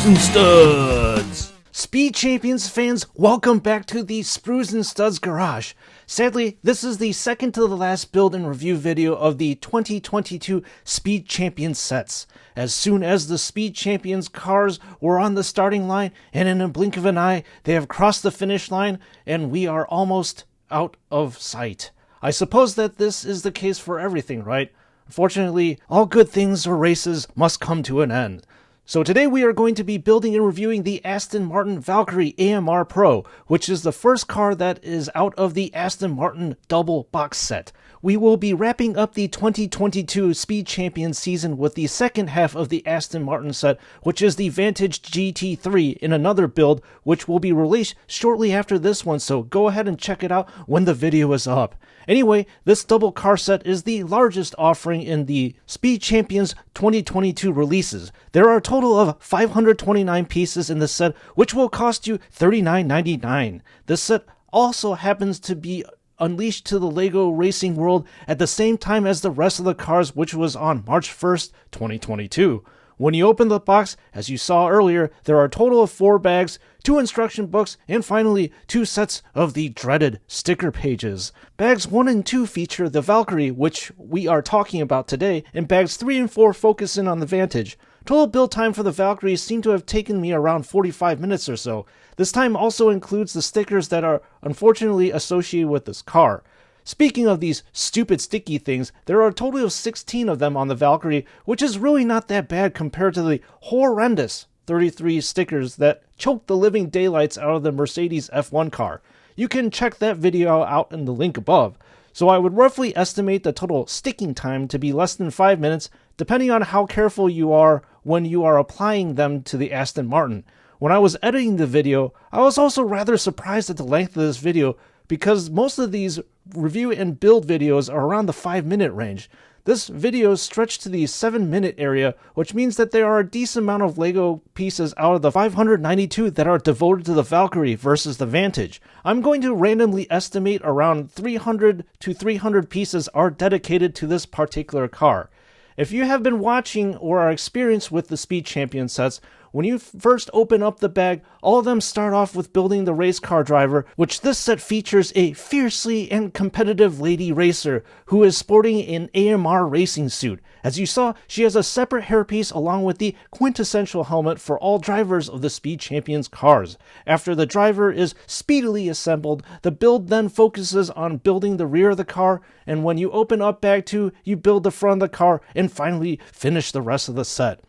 and Studs! Speed Champions fans, welcome back to the Sprues and Studs Garage. Sadly, this is the second to the last build and review video of the 2022 Speed Champions sets. As soon as the Speed Champions cars were on the starting line, and in a blink of an eye, they have crossed the finish line, and we are almost out of sight. I suppose that this is the case for everything, right? Unfortunately, all good things or races must come to an end. So today we are going to be building and reviewing the Aston Martin Valkyrie AMR Pro, which is the first car that is out of the Aston Martin double box set. We will be wrapping up the 2022 Speed Champions season with the second half of the Aston Martin set, which is the Vantage GT3 in another build, which will be released shortly after this one, so go ahead and check it out when the video is up. Anyway, this double car set is the largest offering in the Speed Champions 2022 releases. There are a total of 529 pieces in the set, which will cost you $39.99. This set also happens to be unleashed to the Lego racing world at the same time as the rest of the cars, which was on March 1st, 2022. When you open the box, as you saw earlier, there are a total of 4 bags, 2 instruction books, and finally 2 sets of the dreaded sticker pages. Bags 1 and 2 feature the Valkyrie, which we are talking about today, and bags 3 and 4 focus in on the Vantage. Total build time for the Valkyrie seemed to have taken me around 45 minutes or so. This time also includes the stickers that are unfortunately associated with this car. Speaking of these stupid sticky things, there are a total of 16 of them on the Valkyrie, which is really not that bad compared to the horrendous 33 stickers that choked the living daylights out of the Mercedes F1 car. You can check that video out in the link above. So I would roughly estimate the total sticking time to be less than 5 minutes, depending on how careful you are when you are applying them to the Aston Martin. When I was editing the video, I was also rather surprised at the length of this video, because most of these review and build videos are around the 5-minute range. This video stretched to the 7-minute area, which means that there are a decent amount of Lego pieces out of the 592 that are devoted to the Valkyrie versus the Vantage. I'm going to randomly estimate around 300 to 300 pieces are dedicated to this particular car. If you have been watching or are experienced with the Speed Champion sets, when you first open up the bag, all of them start off with building the race car driver, which this set features a fiercely and competitive lady racer who is sporting an AMR racing suit. As you saw, she has a separate hairpiece along with the quintessential helmet for all drivers of the Speed Champions cars. After the driver is speedily assembled, the build then focuses on building the rear of the car, and when you open up bag 2, you build the front of the car and finally finish the rest of the set.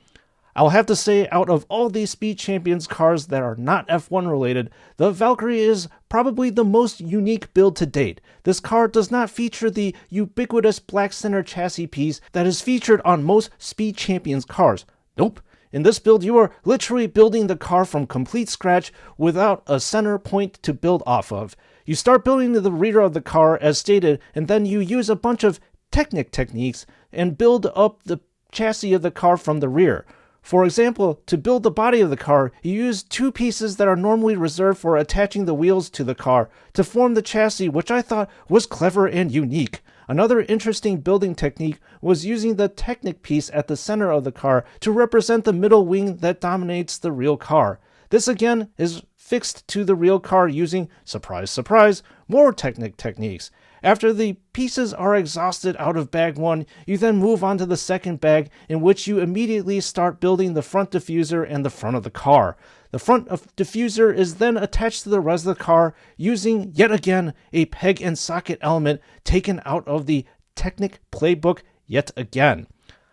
I'll have to say, out of all these Speed Champions cars that are not F1 related, the Valkyrie is probably the most unique build to date. This car does not feature the ubiquitous black center chassis piece that is featured on most Speed Champions cars. Nope. In this build, you are literally building the car from complete scratch without a center point to build off of. You start building the rear of the car as stated, and then you use a bunch of techniques and build up the chassis of the car from the rear. For example, to build the body of the car, you use 2 pieces that are normally reserved for attaching the wheels to the car to form the chassis, which I thought was clever and unique. Another interesting building technique was using the Technic piece at the center of the car to represent the middle wing that dominates the real car. This again is fixed to the real car using, surprise surprise, more techniques. After the pieces are exhausted out of bag 1, you then move on to the second bag, in which you immediately start building the front diffuser and the front of the car. The front diffuser is then attached to the rest of the car using, yet again, a peg and socket element taken out of the Technic playbook yet again.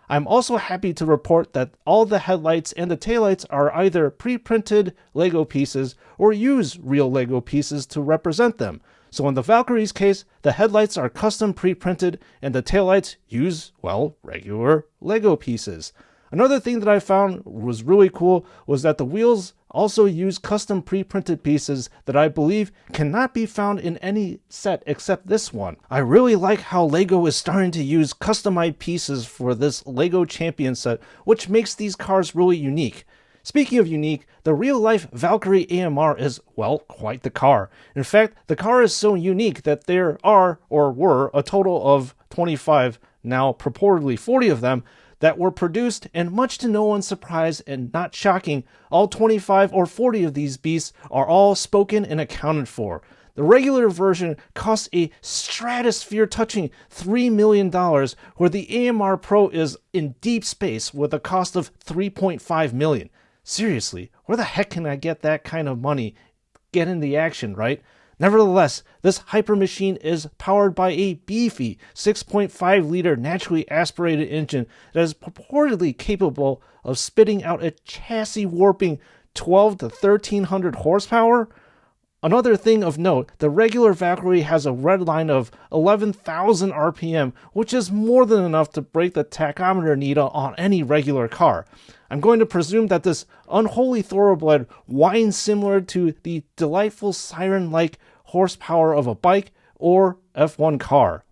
I'm also happy to report that all the headlights and the taillights are either pre-printed Lego pieces or use real Lego pieces to represent them. So in the Valkyrie's case, the headlights are custom pre-printed and the taillights use, well, regular Lego pieces. Another thing that I found was really cool was that the wheels also use custom pre-printed pieces that I believe cannot be found in any set except this one. I really like how Lego is starting to use customized pieces for this Lego Champion set, which makes these cars really unique. Speaking of unique, the real-life Valkyrie AMR is, well, quite the car. In fact, the car is so unique that there are, or were, a total of 25, now purportedly 40 of them, that were produced, and much to no one's surprise and not shocking, all 25 or 40 of these beasts are all spoken and accounted for. The regular version costs a stratosphere-touching $3 million, where the AMR Pro is in deep space with a cost of $3.5 million. Seriously, where the heck can I get that kind of money? Get in the action, right? Nevertheless, this hyper machine is powered by a beefy 6.5-liter naturally aspirated engine that is purportedly capable of spitting out a chassis-warping 12 to 1300 horsepower. Another thing of note, the regular Valkyrie has a red line of 11,000 RPM, which is more than enough to break the tachometer needle on any regular car. I'm going to presume that this unholy thoroughbred whines similar to the delightful siren-like horsepower of a bike or F1 car.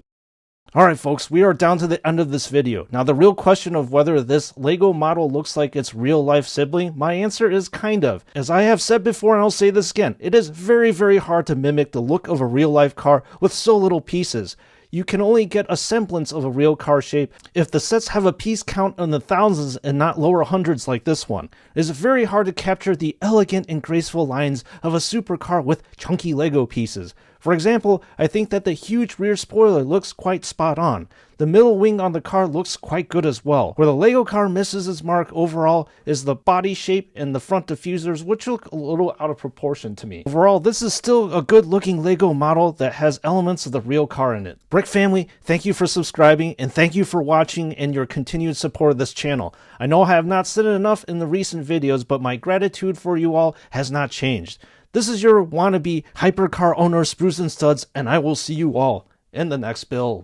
Alright folks, we are down to the end of this video. Now the real question of whether this Lego model looks like its real life sibling, my answer is kind of. As I have said before and I'll say this again, it is very hard to mimic the look of a real life car with so little pieces. You can only get a semblance of a real car shape if the sets have a piece count in the thousands and not lower hundreds like this one. It is very hard to capture the elegant and graceful lines of a supercar with chunky Lego pieces. For example, I think that the huge rear spoiler looks quite spot on. The middle wing on the car looks quite good as well. Where the Lego car misses its mark overall is the body shape and the front diffusers, which look a little out of proportion to me. Overall, this is still a good looking Lego model that has elements of the real car in it. Brick family, thank you for subscribing and thank you for watching and your continued support of this channel. I know I have not said it enough in the recent videos, but my gratitude for you all has not changed. This is your wannabe hypercar owner, Spruce and Studs, and I will see you all in the next build.